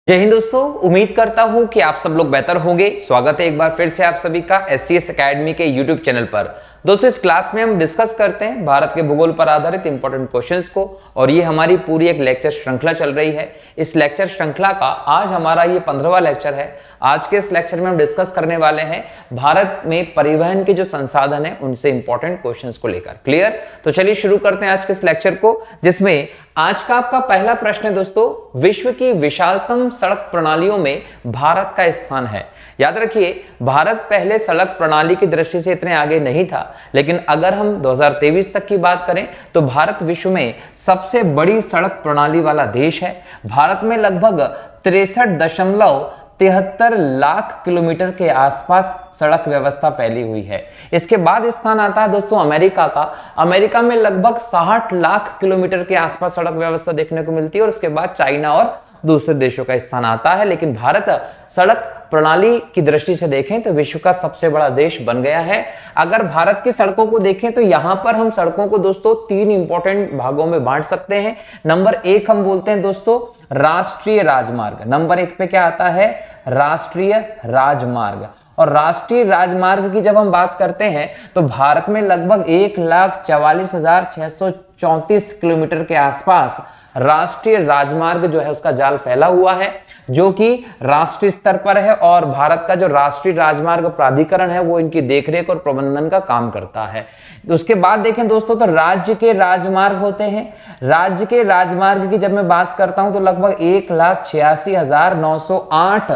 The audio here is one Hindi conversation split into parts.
जय हिंद दोस्तों, उम्मीद करता हूं कि आप सब लोग बेहतर होंगे। स्वागत है एक बार फिर से आप सभी का SCS एकेडमी के YouTube चैनल पर। दोस्तों, इस क्लास में हम डिस्कस करते हैं भारत के भूगोल पर आधारित इंपॉर्टेंट क्वेश्चंस को, और ये हमारी पूरी एक लेक्चर श्रृंखला चल रही है। इस लेक्चर श्रृंखला का आज हमारा ये 15वां लेक्चर है। आज के इस लेक्चर में हम डिस्कस करने वाले हैं भारत में परिवहन के जो संसाधन है उनसे इंपॉर्टेंट क्वेश्चंस को लेकर। क्लियर? तो चलिए शुरू करते हैं आज के इस लेक्चर को, जिसमें आज का आपका पहला प्रश्न है दोस्तों, विश्व की विशालतम सड़क प्रणालियों में भारत का स्थान है। याद रखिए, भारत पहले सड़क प्रणाली की दृष्टि से इतने आगे नहीं था, लेकिन अगर हम 2023 तक की बात करें तो भारत विश्व में सबसे बड़ी सड़क प्रणाली वाला देश है। भारत में लगभग 63.73 लाख किलोमीटर के आसपास सड़क व्यवस्था फैली हुई है। इसके बाद स्थान आता है दोस्तों अमेरिका का। अमेरिका में लगभग 60 लाख किलोमीटर के आसपास सड़क व्यवस्था देखने को मिलती है, और उसके बाद चाइना और दूसरे देशों का स्थान आता है। लेकिन भारत सड़क प्रणाली की दृष्टि से देखें तो विश्व का सबसे बड़ा देश बन गया है। अगर भारत की सड़कों को देखें तो यहां पर हम सड़कों को दोस्तों 3 इंपॉर्टेंट भागों में बांट सकते हैं। नंबर 1 हम बोलते हैं दोस्तों राष्ट्रीय राजमार्ग। नंबर 1 पे क्या आता है? राष्ट्रीय राजमार्ग। और राष्ट्रीय राजमार्ग की जब हम बात करते हैं तो भारत में लगभग 1,44,634 किलोमीटर के आसपास राष्ट्रीय राजमार्ग जो है उसका जाल फैला हुआ है, जो कि राष्ट्रीय स्तर पर है। और भारत का जो राष्ट्रीय राजमार्ग प्राधिकरण है वो इनकी देखरेख और प्रबंधन का काम करता है। उसके बाद देखें दोस्तों तो राज्य के राजमार्ग होते हैं। राज्य के राजमार्ग की जब मैं बात करता हूं तो लगभग 1,86,908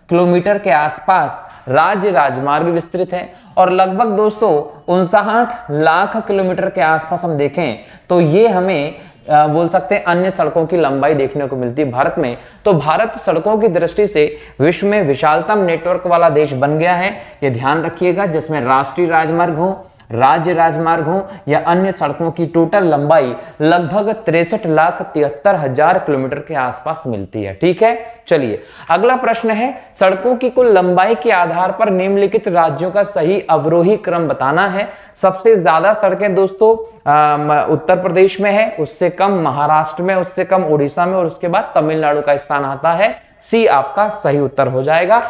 किलोमीटर के आसपास राज्य राजमार्ग विस्तृत है। और लगभग दोस्तों 59 लाख किलोमीटर के आसपास हम देखें तो ये हमें बोल सकते हैं अन्य सड़कों की लंबाई देखने को मिलती है भारत में। तो भारत सड़कों की दृष्टि से विश्व में विशालतम नेटवर्क वाला देश बन गया है, ये ध्यान रखिएगा, जिसमें राष्ट्रीय राजमार्ग हो, राज्य राजमार्ग हो या अन्य सड़कों की टोटल लंबाई लगभग 63,73,000 किलोमीटर के आसपास मिलती है। ठीक है, चलिए अगला प्रश्न है, सड़कों की कुल लंबाई के आधार पर निम्नलिखित राज्यों का सही अवरोही क्रम बताना है। सबसे ज्यादा सड़कें दोस्तों उत्तर प्रदेश में है, उससे कम महाराष्ट्र में, उससे कम उड़ीसा में, और उसके बाद तमिलनाडु का स्थान आता है। सी आपका सही उत्तर हो जाएगा।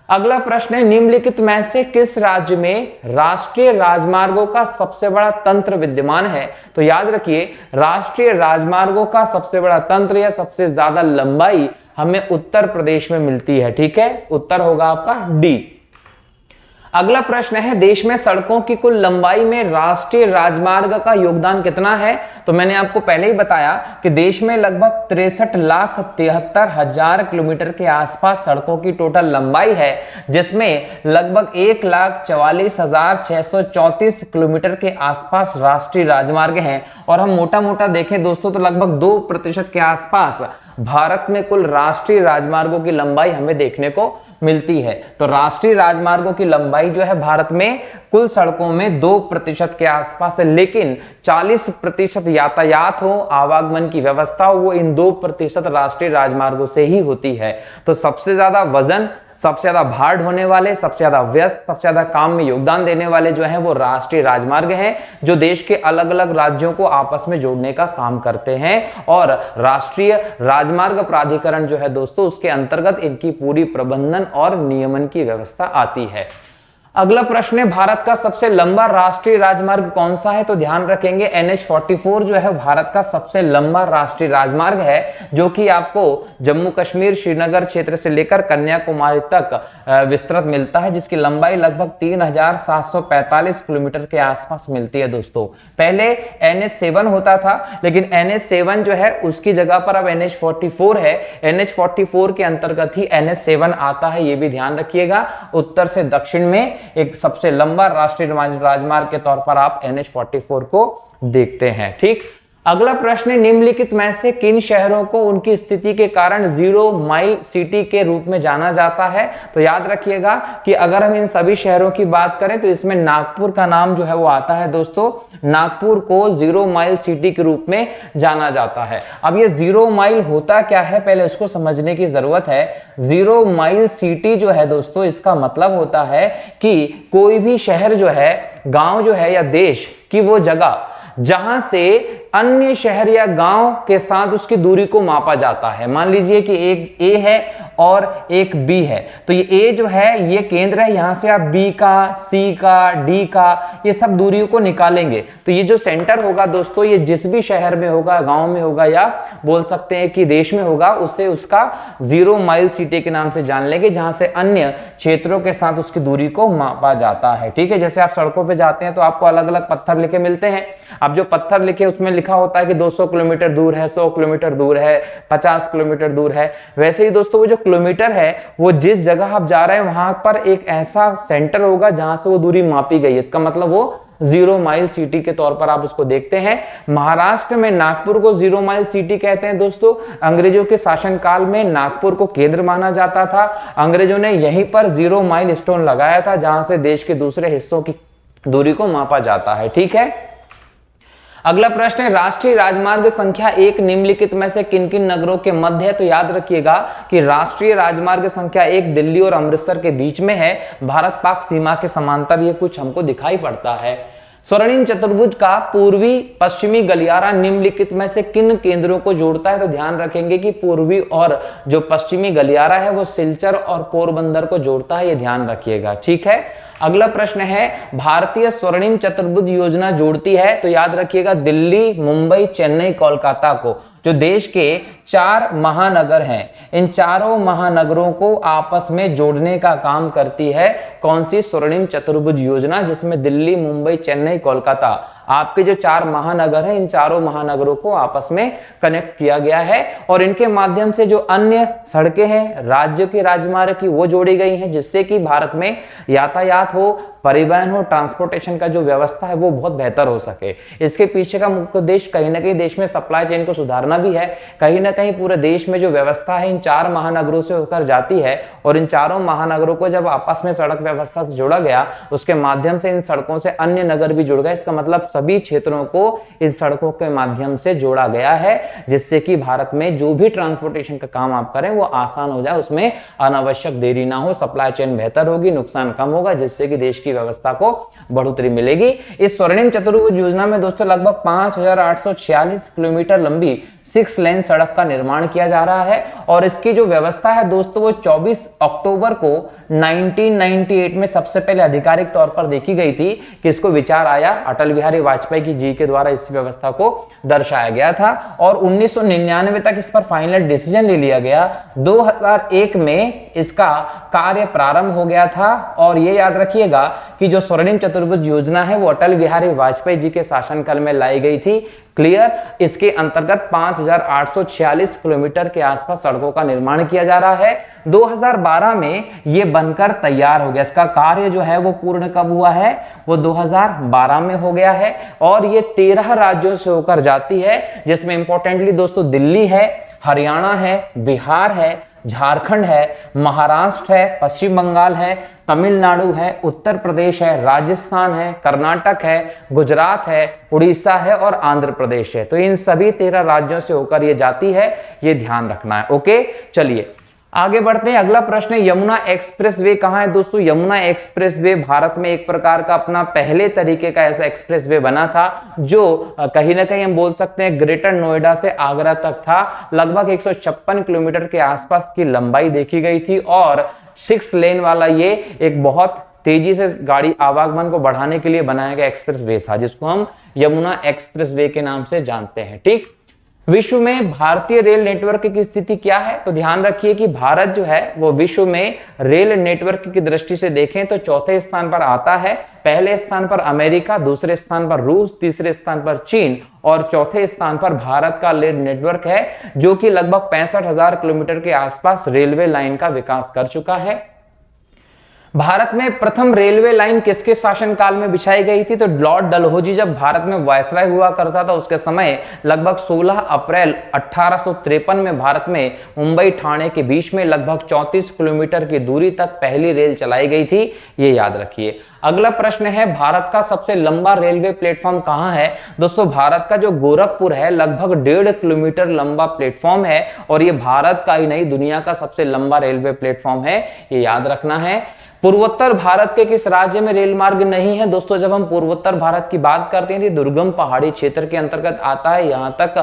अगला प्रश्न है, निम्नलिखित में से किस राज्य में राष्ट्रीय राजमार्गों का सबसे बड़ा तंत्र विद्यमान है? तो याद रखिए, राष्ट्रीय राजमार्गों का सबसे बड़ा तंत्र या सबसे ज्यादा लंबाई हमें उत्तर प्रदेश में मिलती है। ठीक है, उत्तर होगा आपका डी। अगला प्रश्न है, देश में सड़कों की कुल लंबाई में राष्ट्रीय राजमार्ग का योगदान कितना है? तो मैंने आपको पहले ही बताया कि देश में लगभग 63,73,000 किलोमीटर के आसपास सड़कों की टोटल लंबाई है, जिसमें लगभग 1,44,634 किलोमीटर के आसपास राष्ट्रीय राजमार्ग हैं। और हम मोटा मोटा देखें दोस्तों तो लगभग 2% के आसपास भारत में कुल राष्ट्रीय राजमार्गों की लंबाई हमें देखने को मिलती है। तो राष्ट्रीय राजमार्गों की लंबाई जो है भारत में कुल सड़कों में 2% के आसपास है, लेकिन 40% यातायात हो, आवागमन की व्यवस्था हो, वो इन 2% राष्ट्रीय राजमार्गों से ही होती है। तो सबसे ज्यादा वजन, सबसे ज्यादा भार ढोने वाले, सबसे ज्यादा व्यस्त, सबसे ज्यादा काम में योगदान देने वाले जो है वो राष्ट्रीय राजमार्ग हैं, जो देश के अलग अलग राज्यों को आपस में जोड़ने का काम करते हैं। और राष्ट्रीय राजमार्ग प्राधिकरण जो है दोस्तों, उसके अंतर्गत इनकी पूरी प्रबंधन और नियमन की व्यवस्था आती है। अगला प्रश्न है, भारत का सबसे लंबा राष्ट्रीय राजमार्ग कौन सा है? तो ध्यान रखेंगे NH-44 जो है भारत का सबसे लंबा राष्ट्रीय राजमार्ग है, जो कि आपको जम्मू कश्मीर श्रीनगर क्षेत्र से लेकर कन्याकुमारी तक विस्तृत मिलता है, जिसकी लंबाई लगभग 3,745 किलोमीटर के आसपास मिलती है दोस्तों। पहले NH-7 होता था, लेकिन NH-7 जो है उसकी जगह पर अब NH-44 है। NH-44 के अंतर्गत ही NH-7 आता है, ये भी ध्यान रखिएगा। उत्तर से दक्षिण में एक सबसे लंबा राष्ट्रीय राजमार्ग के तौर पर आप NH-44 को देखते हैं। ठीक, अगला प्रश्न है, निम्नलिखित में से किन शहरों को उनकी स्थिति के कारण 0 माइल सिटी के रूप में जाना जाता है? तो याद रखिएगा कि अगर हम इन सभी शहरों की बात करें तो इसमें नागपुर का नाम जो है वो आता है दोस्तों। नागपुर को 0 माइल सिटी के रूप में जाना जाता है। अब ये 0 माइल होता क्या है, पहले उसको समझने की जरूरत है। 0 माइल सिटी जो है दोस्तों, इसका मतलब होता है कि कोई भी शहर जो है, गांव जो है या देश की वो जगह जहां से अन्य शहर या गांव के साथ उसकी दूरी को मापा जाता है। मान लीजिए कि एक ए है और एक बी है, तो ये ए जो है ये केंद्र है, यहां से आप बी का, सी का, डी का, ये सब दूरियों को निकालेंगे तो ये जो सेंटर होगा दोस्तों, ये जिस भी शहर में होगा, गांव में होगा या बोल सकते हैं कि देश में होगा, उसे उसका 0 माइल सिटी के नाम से जान लेंगे, जहां से अन्य क्षेत्रों के साथ उसकी दूरी को मापा जाता है। ठीक है, जैसे आप सड़कों पे जाते हैं तो आपको अलग अलग पत्थर लिखे मिलते हैं। अब जो पत्थर लिखे उसमें लिखा होता है कि 200 किलोमीटर दूर है, 100 किलोमीटर दूर है, 50 किलोमीटर दूर है। वैसे ही दोस्तों वो जो किलोमीटर है वो जिस जगह आप जा रहे हैं वहां पर एक ऐसा सेंटर होगा जहां से वो दूरी मापी गई है, इसका मतलब वो 0 माइल सिटी के तौर पर आप उसको देखते हैं। महाराष्ट्र में नागपुर को 0 माइल सिटी कहते हैं दोस्तों। अंग्रेजों के शासनकाल में नागपुर को केंद्र माना जाता था। अंग्रेजों ने यहीं पर 0 माइल स्टोन लगाया था जहां से देश के दूसरे हिस्सों की दूरी को मापा जाता है। ठीक है, अगला प्रश्न है राष्ट्रीय राजमार्ग संख्या 1 निम्नलिखित में से किन किन नगरों के मध्य है? तो याद रखिएगा कि राष्ट्रीय राजमार्ग संख्या 1 दिल्ली और अमृतसर के बीच में है, भारत पाक सीमा के समांतर ये कुछ हमको दिखाई पड़ता है। स्वर्णिम चतुर्भुज का पूर्वी पश्चिमी गलियारा निम्नलिखित में से किन केंद्रों को जोड़ता है? तो ध्यान रखेंगे कि पूर्वी और जो पश्चिमी गलियारा है वो सिलचर और पोरबंदर को जोड़ता है, ये ध्यान रखिएगा। ठीक है, अगला प्रश्न है भारतीय स्वर्णिम चतुर्भुज योजना जोड़ती है? तो याद रखिएगा दिल्ली, मुंबई, चेन्नई, कोलकाता को, जो देश के 4 महानगर हैं, इन चारों महानगरों को आपस में जोड़ने का काम करती है कौन सी? स्वर्णिम चतुर्भुज योजना, जिसमें दिल्ली, मुंबई, चेन्नई, कोलकाता आपके जो 4 महानगर हैं, इन चारों महानगरों को आपस में कनेक्ट किया गया है और इनके माध्यम से जो अन्य सड़कें हैं राज्य के राजमार्ग की वो जोड़ी गई हैं, जिससे कि भारत में यातायात हो, परिवहन हो, ट्रांसपोर्टेशन का जो व्यवस्था है वो बहुत बेहतर हो सके। इसके पीछे का मुख्य उद्देश्य कहीं ना कहीं देश में सप्लाई चेन को सुधारना भी है। कहीं ना कहीं पूरे देश में जो व्यवस्था है इन 4 महानगरों से होकर जाती है और इन चारों महानगरों को जब आपस में सड़क व्यवस्था से जोड़ा गया, उसके माध्यम से इन सड़कों से अन्य नगर भी जुड़ गए। इसका मतलब सभी क्षेत्रों को इन सड़कों के माध्यम से जोड़ा गया है, जिससे कि भारत में जो भी ट्रांसपोर्टेशन का काम आप करें वो आसान हो जाए, उसमें अनावश्यक देरी ना हो, सप्लाई चेन बेहतर होगी, नुकसान कम होगा, जिससे कि देश की व्यवस्था को बढ़ोतरी मिलेगी। इस स्वर्णिम चतुर्भुज योजना में दोस्तों लगभग 5846 किलोमीटर लंबी 6 लेन सड़क का निर्माण किया जा रहा है और इसकी जो व्यवस्था है दोस्तों वो 24 अक्टूबर को 1998 में सबसे पहले आधिकारिक तौर पर देखी गई थी कि इसको विचार आया, अटल बिहारी वाजपेयी जी के द्वारा इस व्यवस्था को दर्शाया गया था और 1999 तक इस पर फाइनल डिसीजन ले लिया गया। 2001 में इसका कार्य प्रारंभ हो गया था और ये याद रखिएगा कि जो स्वर्णिम चतुर्भुज योजना है वो अटल बिहारी वाजपेयी जी के शासनकाल में लाई गई थी। क्लियर, इसके अंतर्गत 5846 किलोमीटर के आसपास सड़कों का निर्माण किया जा रहा है। 2012 में ये बनकर तैयार हो गया। इसका कार्य जो है वो पूर्ण कब हुआ है? वो 2012 में हो गया है और ये 13 राज्यों से होकर जाती है, जिसमें इंपॉर्टेंटली दोस्तों दिल्ली है, हरियाणा है, बिहार है, झारखंड है, महाराष्ट्र है, पश्चिम बंगाल है, तमिलनाडु है, उत्तर प्रदेश है, राजस्थान है, कर्नाटक है, गुजरात है, उड़ीसा है और आंध्र प्रदेश है। तो इन सभी 13 राज्यों से होकर ये जाती है, ये ध्यान रखना है। ओके, चलिए आगे बढ़ते हैं। अगला प्रश्न है यमुना एक्सप्रेसवे कहां है? दोस्तों यमुना एक्सप्रेसवे भारत में एक प्रकार का अपना पहले तरीके का ऐसा एक्सप्रेसवे बना था जो कहीं ना कहीं हम बोल सकते हैं ग्रेटर नोएडा से आगरा तक था। लगभग 156 किलोमीटर के आसपास की लंबाई देखी गई थी और 6 लेन वाला ये एक बहुत तेजी से गाड़ी आवागमन को बढ़ाने के लिए बनाया गया एक्सप्रेसवे था, जिसको हम यमुना एक्सप्रेसवे के नाम से जानते हैं। ठीक, विश्व में भारतीय रेल नेटवर्क की स्थिति क्या है? तो ध्यान रखिए कि भारत जो है वो विश्व में रेल नेटवर्क की दृष्टि से देखें तो चौथे स्थान पर आता है। पहले स्थान पर अमेरिका, दूसरे स्थान पर रूस, तीसरे स्थान पर चीन और चौथे स्थान पर भारत का रेल नेटवर्क है, जो कि लगभग 65,000 किलोमीटर के आसपास रेलवे लाइन का विकास कर चुका है। भारत में प्रथम रेलवे लाइन किसके शासनकाल में बिछाई गई थी? तो लॉर्ड डलहौजी जब भारत में वायसराय हुआ करता था उसके समय लगभग 16 अप्रैल 1853 में भारत में मुंबई ठाणे के बीच में लगभग 34 किलोमीटर की दूरी तक पहली रेल चलाई गई थी, ये याद रखिए। अगला प्रश्न है, भारत का सबसे लंबा रेलवे प्लेटफॉर्म कहां है? दोस्तों भारत का जो गोरखपुर है लगभग 1.5 किलोमीटर लंबा प्लेटफॉर्म है और ये भारत का ही नहीं दुनिया का सबसे लंबा रेलवे प्लेटफॉर्म है, ये याद रखना है। पूर्वोत्तर भारत के किस राज्य में रेल मार्ग नहीं है? दोस्तों जब हम पूर्वोत्तर भारत की बात करते हैं तो दुर्गम पहाड़ी क्षेत्र के अंतर्गत आता है। यहाँ तक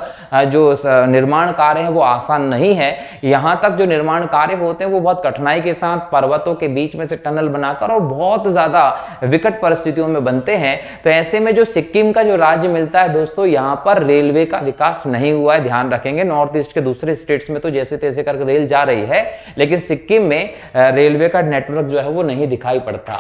जो निर्माण कार्य है वो आसान नहीं है। यहाँ तक जो निर्माण कार्य होते हैं वो बहुत कठिनाई के साथ पर्वतों के बीच में से टनल बनाकर और बहुत ज्यादा विकट परिस्थितियों में बनते हैं। तो ऐसे में जो सिक्किम का जो राज्य मिलता है दोस्तों, यहाँ पर रेलवे का विकास नहीं हुआ है, ध्यान रखेंगे। नॉर्थ ईस्ट के दूसरे स्टेट्स में तो जैसे तैसे करके रेल जा रही है, लेकिन सिक्किम में रेलवे का नेटवर्क जो है वो नहीं दिखाई पड़ता।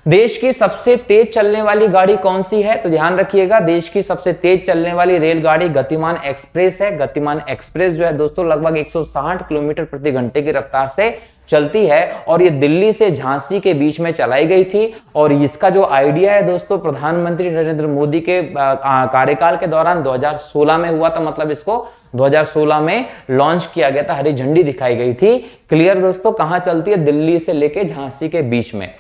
देश की सबसे तेज चलने वाली गाड़ी कौन सी है? तो ध्यान रखिएगा, देश की सबसे तेज चलने वाली रेलगाड़ी गतिमान एक्सप्रेस है। गतिमान एक्सप्रेस जो है दोस्तों लगभग 160 किलोमीटर प्रति घंटे की रफ्तार से चलती है और ये दिल्ली से झांसी के बीच में चलाई गई थी। और इसका जो आइडिया है दोस्तों प्रधानमंत्री नरेंद्र मोदी के कार्यकाल के दौरान 2016 में हुआ था, मतलब इसको 2016 में लॉन्च किया गया था, हरी झंडी दिखाई गई थी। क्लियर दोस्तों, कहां चलती है? दिल्ली से लेके झांसी के बीच में।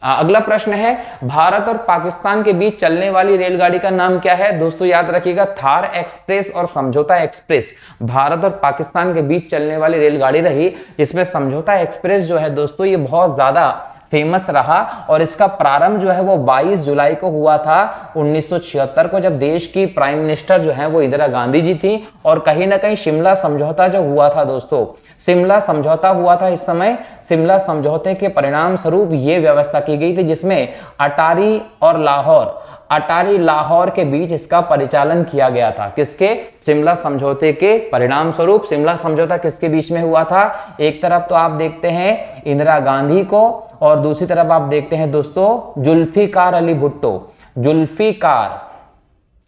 अगला प्रश्न है, भारत और पाकिस्तान के बीच चलने वाली रेलगाड़ी का नाम क्या है? दोस्तों याद रखिएगा, थार एक्सप्रेस और समझौता एक्सप्रेस भारत और पाकिस्तान के बीच चलने वाली रेलगाड़ी रही, जिसमें समझौता एक्सप्रेस जो है दोस्तों ये बहुत ज्यादा फेमस रहा और इसका प्रारंभ जो है वो 22 जुलाई को हुआ था 1976 को, जब देश की प्राइम मिनिस्टर जो है वो इंदिरा गांधी जी थी। और कहीं ना कहीं शिमला समझौता जो हुआ था दोस्तों, शिमला समझौता हुआ था इस समय। शिमला समझौते के परिणाम स्वरूप ये व्यवस्था की गई थी जिसमें अटारी और लाहौर के बीच इसका परिचालन किया गया था। किसके? शिमला समझौते के परिणाम स्वरूप। शिमला समझौता किसके बीच में हुआ था? एक तरफ तो आप देखते हैं इंदिरा गांधी को और दूसरी तरफ आप देखते हैं दोस्तों जुल्फिकार अली भुट्टो।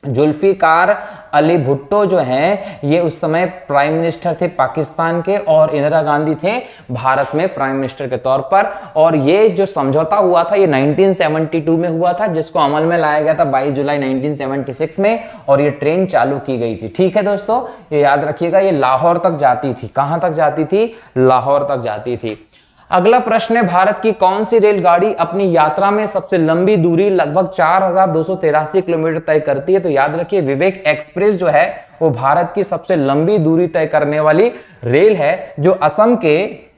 जुल्फिकार अली भुट्टो जो हैं ये उस समय प्राइम मिनिस्टर थे पाकिस्तान के और इंदिरा गांधी थे भारत में प्राइम मिनिस्टर के तौर पर। और ये जो समझौता हुआ था ये 1972 में हुआ था, जिसको अमल में लाया गया था 22 जुलाई 1976 में और ये ट्रेन चालू की गई थी। ठीक है दोस्तों, ये याद रखिएगा, ये लाहौर तक जाती थी। कहां तक जाती थी? लाहौर तक जाती थी। अगला प्रश्न है, भारत की कौन सी रेलगाड़ी अपनी यात्रा में सबसे लंबी दूरी लगभग 4283 किलोमीटर तय करती है? तो याद रखिए विवेक एक्सप्रेस जो है वो भारत की सबसे लंबी दूरी तय करने वाली रेल है, जो असम के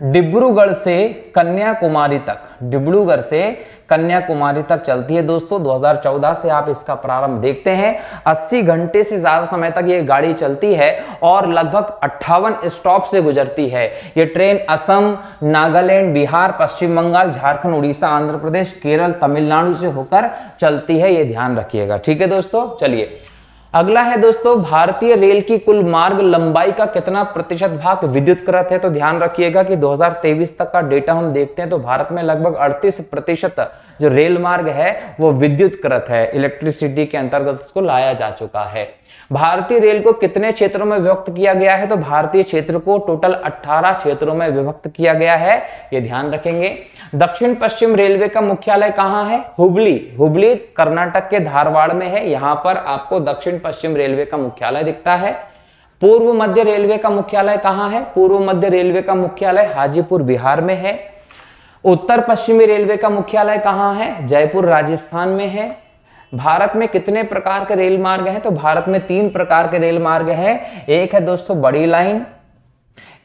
डिब्रूगढ़ से कन्याकुमारी तक चलती है दोस्तों। 2014 से आप इसका प्रारंभ देखते हैं। 80 घंटे से ज्यादा समय तक ये गाड़ी चलती है और लगभग 58 स्टॉप से गुजरती है। ये ट्रेन असम, नागालैंड, बिहार, पश्चिम बंगाल, झारखंड, उड़ीसा, आंध्र प्रदेश, केरल, तमिलनाडु से होकर चलती है, ये ध्यान रखिएगा। ठीक है दोस्तों, चलिए अगला है दोस्तों, भारतीय रेल की कुल मार्ग लंबाई का कितना प्रतिशत भाग विद्युतकृत है? तो ध्यान रखिएगा कि 2023 तक का डेटा हम देखते हैं तो भारत में लगभग 38% जो रेल मार्ग है वो विद्युतकृत है, इलेक्ट्रिसिटी के अंतर्गत उसको लाया जा चुका है। भारतीय रेल को कितने क्षेत्रों में विभक्त किया गया है? तो भारतीय क्षेत्र को टोटल 18 क्षेत्रों में विभक्त किया गया है, ये ध्यान रखेंगे। दक्षिण पश्चिम रेलवे का मुख्यालय कहां है? हुबली कर्नाटक के धारवाड़ में है। यहां पर आपको दक्षिण पश्चिम रेलवे का मुख्यालय दिखता है। पूर्व मध्य रेलवे का मुख्यालय कहां है? पूर्व मध्य रेलवे का मुख्यालय हाजीपुर बिहार में है। उत्तर पश्चिमी रेलवे का मुख्यालय कहां है? जयपुर राजस्थान में है। भारत में कितने प्रकार के रेल मार्ग हैं? तो भारत में 3 प्रकार के रेल मार्ग हैं। एक है दोस्तों बड़ी लाइन,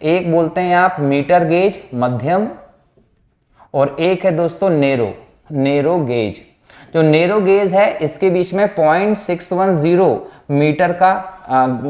एक बोलते हैं आप मीटर गेज मध्यम, और एक है दोस्तों नेरो गेज। जो नेरो गेज है इसके बीच में 0.610 मीटर का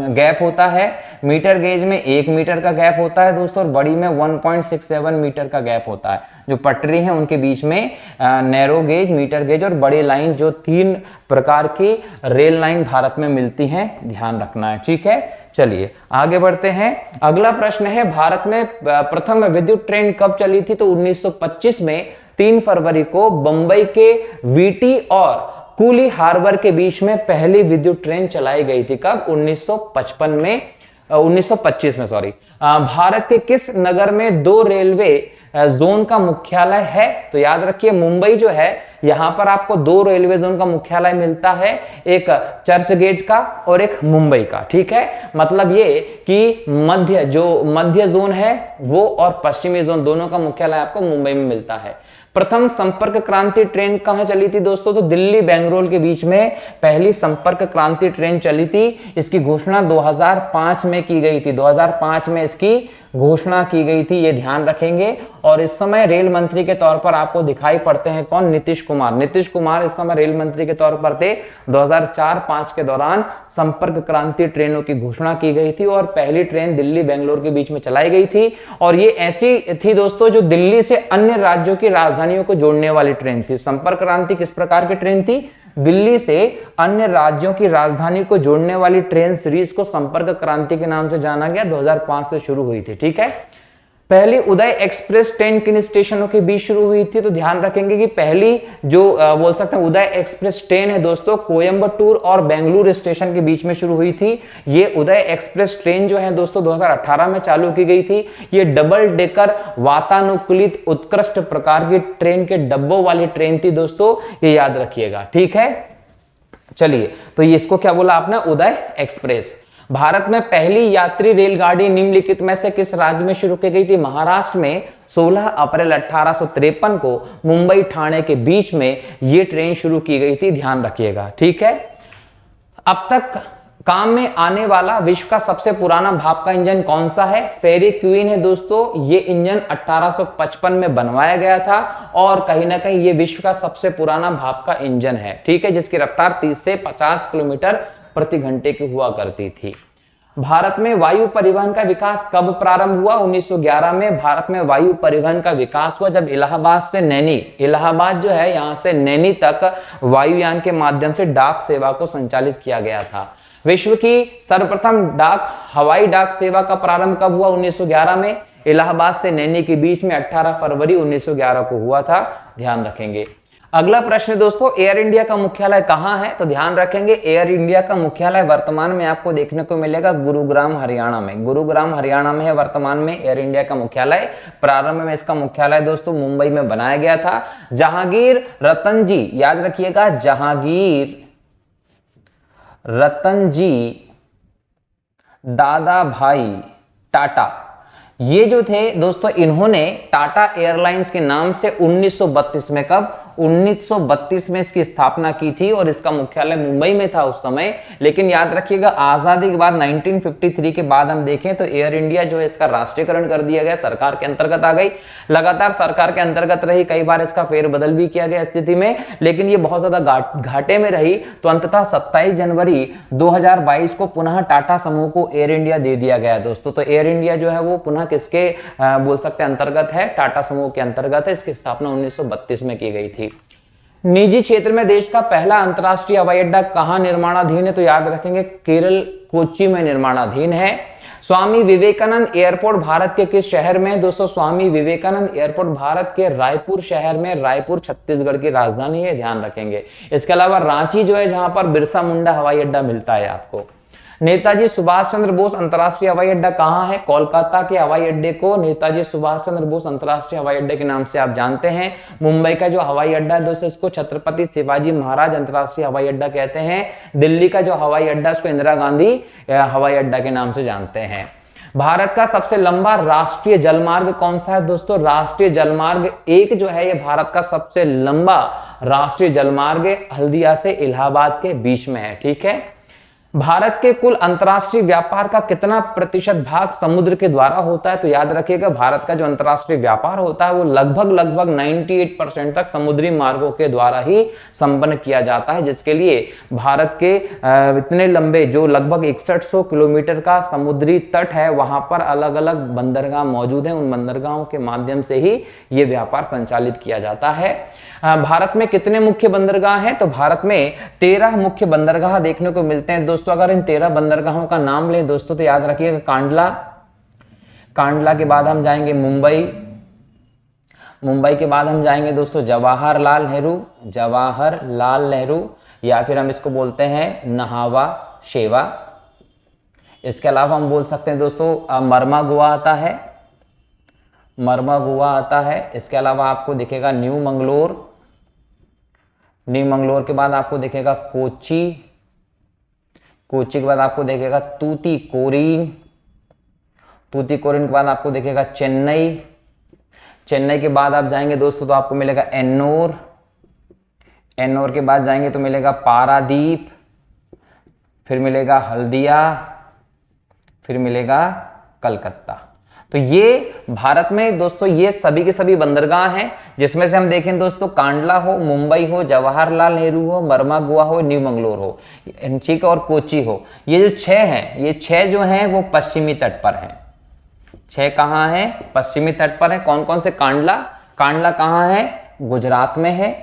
गैप होता है। मीटर गेज में 1 मीटर का गैप होता है दोस्तों, और बड़ी में 1.67 मीटर का गैप होता है। जो पटरी है उनके बीच में नैरो गेज, मीटर गेज और बड़ी लाइन, जो 3 प्रकार की रेल लाइन भारत में मिलती हैं, ध्यान रखना है। ठीक है, चलिए आगे बढ़ते हैं। अगला प्रश्न है, भारत में प्रथम विद्युत ट्रेन कब चली थी? तो 1925 में 3 फरवरी को बंबई के वीटी और कूली हार्बर के बीच में पहली विद्युत ट्रेन चलाई गई थी। कब? 1925 में सॉरी। भारत के किस नगर में 2 रेलवे जोन का मुख्यालय है? तो याद रखिए मुंबई जो है यहां पर आपको 2 रेलवे जोन का मुख्यालय मिलता है, एक चर्च गेट का और एक मुंबई का। ठीक है, मतलब ये कि मध्य जोन है वो और पश्चिमी जोन दोनों का मुख्यालय आपको मुंबई में मिलता है। प्रथम संपर्क क्रांति ट्रेन कहां चली थी दोस्तों? तो दिल्ली बेंगलोर के बीच में पहली संपर्क क्रांति ट्रेन चली थी। इसकी घोषणा 2005 में की गई थी। 2005 में इसकी घोषणा की गई थी, ये ध्यान रखेंगे। और इस समय रेल मंत्री के तौर पर आपको दिखाई पड़ते हैं कौन? नीतीश कुमार। नीतीश कुमार इस समय रेल मंत्री के तौर पर थे। 2004-5 के दौरान संपर्क क्रांति ट्रेनों की घोषणा की गई थी और पहली ट्रेन दिल्ली बेंगलोर के बीच में चलाई गई थी। और ये ऐसी थी दोस्तों जो दिल्ली से अन्य राज्यों की राजधानियों को जोड़ने वाली ट्रेन थी। संपर्क क्रांति किस प्रकार की ट्रेन थी? दिल्ली से अन्य राज्यों की राजधानी को जोड़ने वाली ट्रेन सीरीज को संपर्क क्रांति के नाम से जाना गया। 2005 से शुरू हुई थी, ठीक है। पहली उदय एक्सप्रेस ट्रेन किन स्टेशनों के बीच शुरू हुई थी? तो ध्यान रखेंगे कि पहली जो बोल सकते हैं उदय एक्सप्रेस ट्रेन है दोस्तों, कोयंबटूर और बेंगलुरु स्टेशन के बीच में शुरू हुई थी। ये उदय एक्सप्रेस ट्रेन जो है दोस्तों 2018 में चालू की गई थी। ये डबल डेकर वातानुकूलित उत्कृष्ट प्रकार की ट्रेन के डब्बों वाली ट्रेन थी दोस्तों, ये याद रखिएगा, ठीक है। चलिए, तो ये इसको क्या बोला आपने? उदय एक्सप्रेस। भारत में पहली यात्री रेलगाड़ी निम्नलिखित में से किस राज्य में शुरू की गई थी? महाराष्ट्र में 16 अप्रैल 1853 को मुंबई ठाणे के बीच में यह ट्रेन शुरू की गई थी, ध्यान रखिएगा, ठीक है। अब तक काम में आने वाला विश्व का सबसे पुराना भाप का इंजन कौन सा है? फेरी क्वीन है दोस्तों। ये इंजन 1855 में बनवाया गया था और कहीं ना कहीं ये विश्व का सबसे पुराना भाप का इंजन है, ठीक है, जिसकी रफ्तार 30 से 50 किलोमीटर प्रति घंटे की हुआ करती थी। भारत में वायु परिवहन का विकास कब प्रारंभ हुआ? 1911 में भारत में वायु परिवहन का विकास हुआ, जब इलाहाबाद से नैनी, इलाहाबाद जो है यहां से नैनी तक वायुयान के माध्यम से डाक सेवा को संचालित किया गया था। विश्व की सर्वप्रथम हवाई डाक सेवा का प्रारंभ कब हुआ? 1911 में। इलाहाबाद से नैनी के बीच में 18 फरवरी 1911 को हुआ था, ध्यान रखेंगे। अगला प्रश्न दोस्तों, एयर इंडिया का मुख्यालय कहां है? तो ध्यान रखेंगे, एयर इंडिया का मुख्यालय वर्तमान में आपको देखने को मिलेगा गुरुग्राम हरियाणा में। गुरुग्राम हरियाणा में है वर्तमान में एयर इंडिया का मुख्यालय। प्रारंभ में इसका मुख्यालय दोस्तों मुंबई में बनाया गया था। जहांगीर रतन जी, याद रखिएगा, जहांगीर रतन जी दादा भाई टाटा, ये जो थे दोस्तों, इन्होंने टाटा एयरलाइंस के नाम से 1932 में, कब? 1932 में इसकी स्थापना की थी और इसका मुख्यालय मुंबई में था उस समय। लेकिन याद रखिएगा, आजादी के बाद 1953 के बाद हम देखें तो एयर इंडिया जो है इसका राष्ट्रीयकरण कर दिया गया, सरकार के अंतर्गत आ गई। लगातार सरकार के अंतर्गत रही, कई बार इसका फेरबदल भी किया गया स्थिति में, लेकिन ये बहुत ज्यादा घाटे में रही। तो अंततः 27 जनवरी 2022 को पुनः टाटा समूह को एयर इंडिया दे दिया गया दोस्तों। तो एयर इंडिया जो है वो पुनः किसके बोल सकते हैं अंतर्गत है? टाटा समूह के अंतर्गत है। इसकी स्थापना 1932 में की गई थी। निजी क्षेत्र में देश का पहला अंतरराष्ट्रीय हवाई अड्डा कहां निर्माणाधीन है? तो याद रखेंगे, केरल कोच्चि में निर्माणाधीन है। स्वामी विवेकानंद एयरपोर्ट भारत के किस शहर में? दोस्तों, स्वामी विवेकानंद एयरपोर्ट भारत के रायपुर शहर में, रायपुर छत्तीसगढ़ की राजधानी है, ध्यान रखेंगे। इसके अलावा रांची जो है, जहां पर बिरसा मुंडा हवाई अड्डा मिलता है आपको। नेताजी सुभाष चंद्र बोस अंतरराष्ट्रीय हवाई अड्डा कहां है? कोलकाता के हवाई अड्डे को नेताजी सुभाष चंद्र बोस अंतरराष्ट्रीय हवाई अड्डे के नाम से आप जानते हैं। मुंबई का जो हवाई अड्डा है दोस्तों, इसको छत्रपति शिवाजी महाराज अंतरराष्ट्रीय हवाई अड्डा कहते हैं। दिल्ली का जो हवाई अड्डा उसको इंदिरा गांधी हवाई अड्डा के नाम से जानते हैं। भारत का सबसे लंबा राष्ट्रीय जलमार्ग कौन सा है दोस्तों? राष्ट्रीय जलमार्ग 1 जो है, ये भारत का सबसे लंबा राष्ट्रीय जलमार्ग हल्दिया से इलाहाबाद के बीच में है, ठीक है। भारत के कुल अंतरराष्ट्रीय व्यापार का कितना प्रतिशत भाग समुद्र के द्वारा होता है? तो याद रखिएगा, भारत का जो अंतरराष्ट्रीय व्यापार होता है वो लगभग 98% तक समुद्री मार्गों के द्वारा ही संपन्न किया जाता है, जिसके लिए भारत के इतने लंबे जो लगभग 6100 किलोमीटर का समुद्री तट है, वहां पर अलग अलग बंदरगाह मौजूद हैं। उन बंदरगाहों के माध्यम से ही ये व्यापार संचालित किया जाता है। भारत में कितने मुख्य बंदरगाह हैं? तो भारत में 13 मुख्य बंदरगाह देखने को मिलते हैं दोस्तों। अगर इन 13 बंदरगाहों का नाम लें दोस्तों तो याद रखिएगा, कांडला, कांडला के बाद हम जाएंगे मुंबई, मुंबई के बाद हम जाएंगे दोस्तों जवाहरलाल नेहरू, जवाहरलाल नेहरू, या फिर हम इसको बोलते हैं नहावा शेवा। इसके अलावा हम बोल सकते हैं दोस्तों मरमा गोवा आता है, मरमा गोवा आता है। इसके अलावा आपको दिखेगा न्यू मंगलोर, न्यू मंगलोर के बाद आपको दिखेगा कोची, कोची के बाद आपको देखेगा तूतीकोरिन, तूतीकोरिन के बाद आपको देखेगा चेन्नई, चेन्नई के बाद आप जाएंगे दोस्तों तो आपको मिलेगा एन्नोर, एन्नोर के बाद जाएंगे तो मिलेगा पारादीप, फिर मिलेगा हल्दिया, फिर मिलेगा कलकत्ता। तो ये भारत में दोस्तों ये सभी के सभी बंदरगाह हैं, जिसमें से हम देखें दोस्तों कांडला हो, मुंबई हो, जवाहरलाल नेहरू हो, मरमागुआ हो, न्यू मंगलोर हो, ठीक है, और कोची हो। ये जो 6 हैं, ये 6 जो हैं वो पश्चिमी तट पर हैं। 6 कहाँ हैं? पश्चिमी तट पर है। कौन कौन से? कांडला, कांडला कहाँ है? गुजरात में है।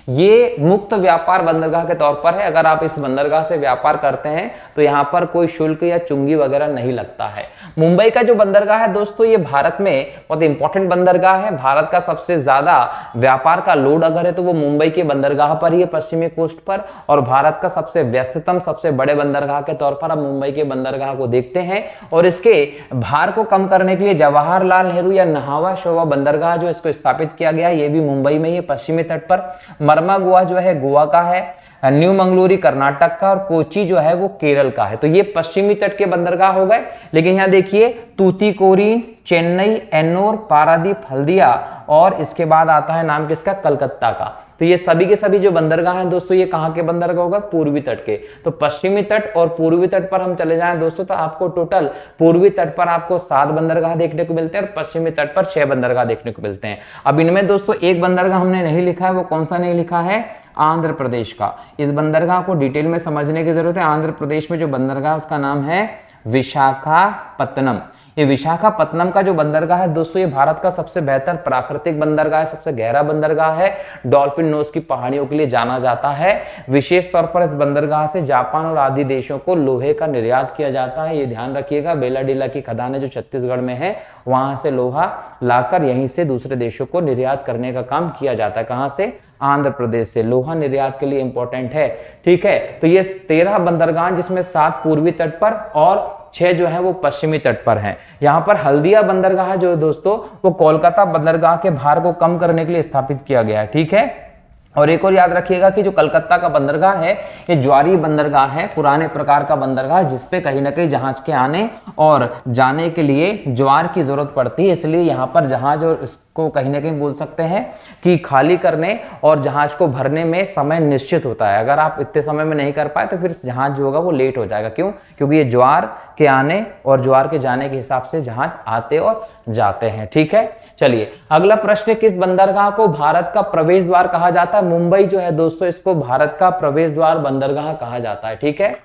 ये मुक्त व्यापार बंदरगाह के तौर पर है। अगर आप इस बंदरगाह से व्यापार करते हैं तो यहाँ पर कोई शुल्क या चुंगी वगैरह नहीं लगता है। मुंबई का जो बंदरगाह है दोस्तों, ये भारत में बहुत इंपॉर्टेंट बंदरगाह है। भारत का सबसे ज्यादा व्यापार का लोड अगर है तो वो मुंबई के बंदरगाह पर ही है, पश्चिमी कोस्ट पर। और भारत का सबसे व्यस्ततम, सबसे बड़े बंदरगाह के तौर पर हम मुंबई के बंदरगाह को देखते हैं। और इसके भार को कम करने के लिए जवाहरलाल नेहरू या नहावा शोवा बंदरगाह जो इसको स्थापित किया गया, ये भी मुंबई में ही है, पश्चिमी तट पर। मरमागुआ जो है गोवा का है, न्यू मंगलूरी कर्नाटक का, और कोची जो है वो केरल का है। तो ये पश्चिमी तट के बंदरगाह हो गए। लेकिन यहाँ देखिए तूतीकोरिन, चेन्नई, एन्नोर, पारादीप, हल्दिया, और इसके बाद आता है नाम किसका? कलकत्ता का। तो ये सभी के सभी जो बंदरगाह हैं दोस्तों, ये कहाँ के बंदरगाह होगा? पूर्वी तट के। तो पश्चिमी तट और पूर्वी तट पर हम चले जाएं दोस्तों तो आपको टोटल पूर्वी तट पर आपको 7 बंदरगाह देखने को मिलते हैं और पश्चिमी तट पर 6 बंदरगाह देखने को मिलते हैं। अब इनमें दोस्तों एक बंदरगाह हमने नहीं लिखा है, वो कौन सा नहीं लिखा है? आंध्र प्रदेश का। इस बंदरगाह को डिटेल में समझने की जरूरत है। आंध्र प्रदेश में जो बंदरगाह है उसका नाम है विशाखापत्तनम। ये विशाखापत्तनम का जो बंदरगाह है दोस्तों, ये भारत का सबसे बेहतर प्राकृतिक बंदरगाह है, सबसे गहरा बंदरगाह है। डॉल्फिन नोज की पहाड़ियों के लिए जाना जाता है। विशेष तौर पर इस बंदरगाह से जापान और आदि देशों को लोहे का निर्यात किया जाता है। ये ध्यान रखिएगा, बेलाडीला की खदानें जो छत्तीसगढ़ में है, वहां से लोहा लाकर यहीं से दूसरे देशों को निर्यात करने का काम किया जाता है। कहां से? आंध्र प्रदेश से। लोहा निर्यात के लिए इंपॉर्टेंट है, ठीक है। तो ये 13 बंदरगाह, जिसमें 7 पूर्वी तट पर और 6 जो है वो पश्चिमी तट पर हैं। यहाँ पर हल्दिया बंदरगाह जो है दोस्तों, वो कोलकाता बंदरगाह के भार को कम करने के लिए स्थापित किया गया है, ठीक है। और एक और याद रखिएगा कि जो कलकत्ता का बंदरगाह है, ये ज्वारी बंदरगाह है, पुराने प्रकार का बंदरगाह, जिसपे कहीं ना कहीं जहाज के आने और जाने के लिए ज्वार की जरूरत पड़ती है। इसलिए यहाँ पर जहाज और को कहीं ना कहीं बोल सकते हैं कि खाली करने और जहाज को भरने में समय निश्चित होता है। अगर आप इतने समय में नहीं कर पाए तो फिर जहाज जो होगा वो लेट हो जाएगा। क्यों? क्योंकि ये ज्वार के आने और ज्वार के जाने के हिसाब से जहाज आते और जाते हैं, ठीक है। चलिए अगला प्रश्न, किस बंदरगाह को भारत का प्रवेश द्वार कहा जाता है? मुंबई जो है दोस्तों, इसको भारत का प्रवेश द्वार बंदरगाह कहा जाता है, ठीक है।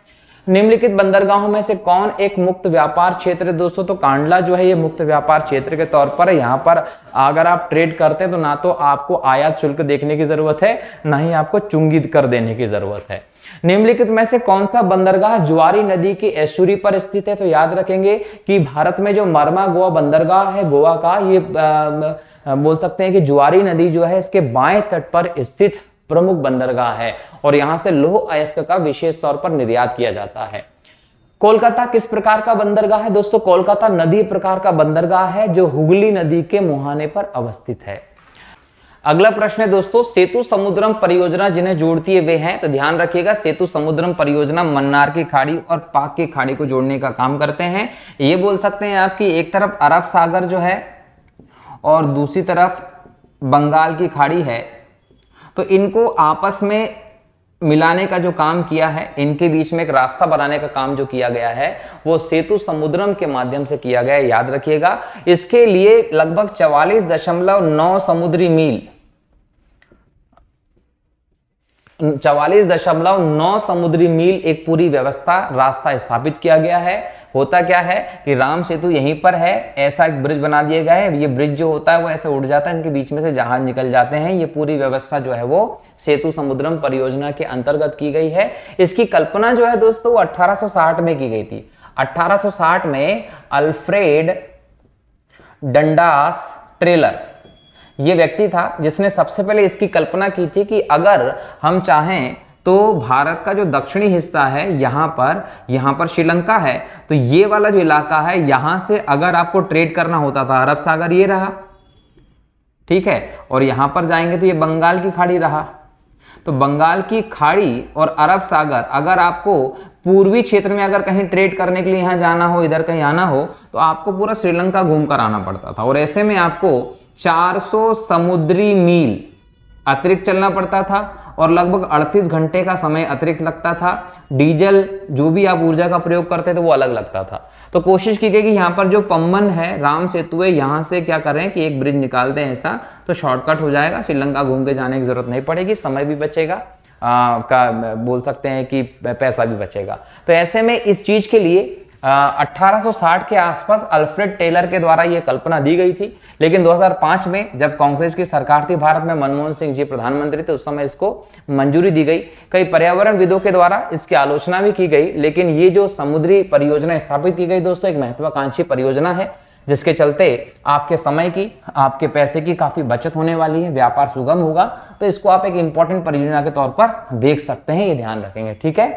निम्नलिखित बंदरगाहों में से कौन एक मुक्त व्यापार क्षेत्र है दोस्तों? तो कांडला जो है ये मुक्त व्यापार क्षेत्र के तौर पर है। यहाँ पर अगर आप ट्रेड करते हैं तो ना तो आपको आयात शुल्क देखने की जरूरत है, ना ही आपको चुंगी कर देने की जरूरत है। निम्नलिखित में से कौन सा बंदरगाह ज्वारी नदी की एस्चुरी पर स्थित है? तो याद रखेंगे कि भारत में जो मरमागुआ बंदरगाह है गोवा का, ये बोल सकते हैं कि ज्वारी नदी जो है इसके बाएं तट पर स्थित प्रमुख बंदरगाह है और यहां से लौह अयस्क का विशेष तौर पर निर्यात किया जाता है। कोलकाता किस प्रकार का बंदरगाह है दोस्तों? कोलकाता नदी प्रकार का बंदरगाह है जो हुगली नदी के मुहाने पर अवस्थित है। अगला प्रश्न है दोस्तों, सेतु समुद्रम परियोजना जिन्हें जोड़ती है वे हैं? तो ध्यान रखिएगा, सेतु समुद्रम परियोजना मन्नार की खाड़ी और पाक की खाड़ी को जोड़ने का काम करते हैं। ये बोल सकते हैं आपकी एक तरफ अरब सागर जो है और दूसरी तरफ बंगाल की खाड़ी है, तो इनको आपस में मिलाने का जो काम किया है, इनके बीच में एक रास्ता बनाने का काम जो किया गया है वो सेतु समुद्रम के माध्यम से किया गया है। याद रखिएगा, इसके लिए लगभग 44.9 समुद्री मील 44.9 समुद्री मील एक पूरी व्यवस्था रास्ता स्थापित किया गया है। होता क्या है कि राम सेतु यहीं पर है, ऐसा एक ब्रिज बना दिया गया है। ये ब्रिज जो होता है वो ऐसे उड़ जाता है, इनके बीच में से जहाज निकल जाते हैं। ये पूरी व्यवस्था जो है वो सेतु समुद्रम परियोजना के अंतर्गत की गई है। इसकी कल्पना जो है दोस्तों वो 1860 में की गई थी। 1860 में अल्फ्रेड डंडास टेलर ये व्यक्ति था जिसने सबसे पहले इसकी कल्पना की थी कि अगर हम चाहें तो भारत का जो दक्षिणी हिस्सा है, यहाँ पर श्रीलंका है, तो ये वाला जो इलाका है यहां से अगर आपको ट्रेड करना होता था, अरब सागर ये रहा, ठीक है, और यहां पर जाएंगे तो ये बंगाल की खाड़ी रहा। तो बंगाल की खाड़ी और अरब सागर, अगर आपको पूर्वी क्षेत्र में अगर कहीं ट्रेड करने के लिए यहाँ जाना हो, इधर कहीं आना हो, तो आपको पूरा श्रीलंका घूम कर आना पड़ता था, और ऐसे में आपको 400 समुद्री मील अतिरिक्त चलना पड़ता था और लगभग 38 घंटे का समय अतिरिक्त लगता था। डीजल जो भी आप ऊर्जा का प्रयोग करते थे वो अलग लगता था। तो कोशिश की गई कि यहाँ पर जो पम्बन है, राम सेतु है, यहाँ से क्या करें कि एक ब्रिज निकाल दें ऐसा, तो शॉर्टकट हो जाएगा, श्रीलंका घूम के जाने की जरूरत नहीं पड़ेगी, समय भी बचेगा, बोल सकते हैं कि पैसा भी बचेगा। तो ऐसे में इस चीज के लिए 1860 के आसपास अल्फ्रेड टेलर के द्वारा यह कल्पना दी गई थी, लेकिन 2005 में जब कांग्रेस की सरकार थी भारत में, मनमोहन सिंह जी प्रधानमंत्री थे, उस समय इसको मंजूरी दी गई। कई पर्यावरणविदों के द्वारा इसकी आलोचना भी की गई, लेकिन ये जो समुद्री परियोजना स्थापित की गई दोस्तों, एक महत्वाकांक्षी परियोजना है, जिसके चलते आपके समय की, आपके पैसे की काफी बचत होने वाली है, व्यापार सुगम होगा। तो इसको आप एक इंपॉर्टेंट परियोजना के तौर पर देख सकते हैं, ये ध्यान रखेंगे। ठीक है,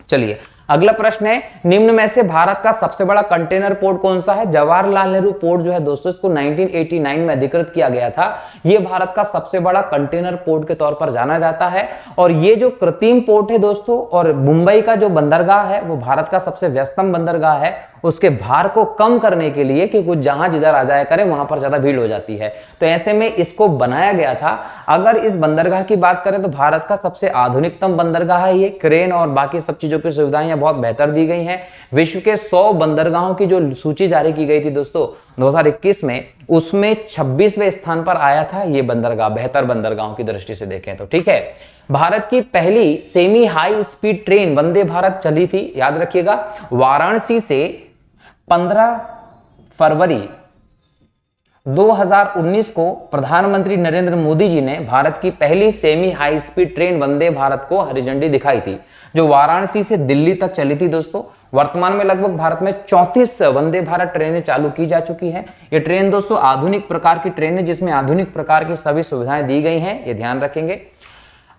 चलिए अगला प्रश्न है, निम्न में से भारत का सबसे बड़ा कंटेनर पोर्ट कौन सा है? जवाहरलाल नेहरू पोर्ट जो है दोस्तों, इसको 1989 में अधिकृत किया गया था। यह भारत का सबसे बड़ा कंटेनर पोर्ट के तौर पर जाना जाता है। और ये जो कृत्रिम पोर्ट है दोस्तों, और मुंबई का जो बंदरगाह है वो भारत का सबसे व्यस्तम बंदरगाह है। उसके भार को कम करने के लिए कि कुछ जहाज इधर आ जाया करें, वहां पर ज्यादा भीड़ हो जाती है, तो ऐसे में इसको बनाया गया था। अगर इस बंदरगाह की बात करें तो भारत का सबसे आधुनिकतम बंदरगाह है ये, क्रेन और बाकी सब चीजों की सुविधाएं बहुत बेहतर दी गई हैं। विश्व के 100 बंदरगाहों की जो सूची जारी की गई थी दोस्तों 2021 में, उसमें 26वें स्थान पर आया था ये बंदरगाह, बेहतर बंदरगाहों की दृष्टि से देखें तो। ठीक है, भारत की पहली semi high speed train Vande Bharat चली थी, याद रखिएगा, वाराणसी से 15 फरवरी 2019 को प्रधानमंत्री नरेंद्र मोदी जी ने भारत की पहली semi high speed train Vande Bharat को हरी झंडी दिखाई थी, जो वाराणसी से दिल्ली तक चली थी दोस्तों। वर्तमान में लगभग भारत में 34 वंदे भारत ट्रेनें चालू की जा चुकी हैं। ये ट्रेन दोस्तों आधुनिक प्रकार की ट्रेन है, जिसमें आधुनिक प्रकार की सभी सुविधाएं दी गई हैं, ये ध्यान रखेंगे।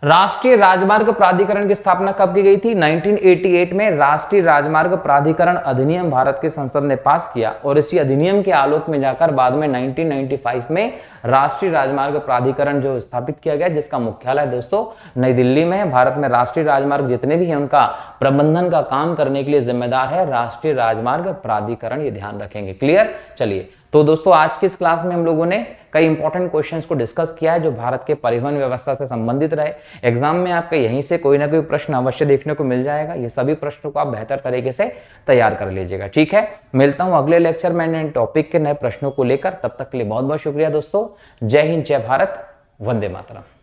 राष्ट्रीय राजमार्ग प्राधिकरण की स्थापना कब की गई थी? 1988 में राष्ट्रीय राजमार्ग प्राधिकरण अधिनियम भारत की संसद ने पास किया, और इसी अधिनियम के आलोक में जाकर बाद में 1995 में राष्ट्रीय राजमार्ग प्राधिकरण जो स्थापित किया गया, जिसका मुख्यालय दोस्तों नई दिल्ली में है। भारत में राष्ट्रीय राजमार्ग जितने भी हैं उनका प्रबंधन का काम करने के लिए जिम्मेदार है राष्ट्रीय राजमार्ग प्राधिकरण, ये ध्यान रखेंगे। क्लियर? चलिए, तो दोस्तों आज की इस क्लास में हम लोगों ने कई इंपॉर्टेंट क्वेश्चंस को डिस्कस किया है जो भारत के परिवहन व्यवस्था से संबंधित रहे। एग्जाम में आपके यहीं से कोई ना कोई प्रश्न अवश्य देखने को मिल जाएगा। ये सभी प्रश्नों को आप बेहतर तरीके से तैयार कर लीजिएगा। ठीक है, मिलता हूं अगले लेक्चर में नए टॉपिक के नए प्रश्नों को लेकर। तब तक के लिए बहुत बहुत शुक्रिया दोस्तों। जय हिंद, जय भारत, वंदे मातरम।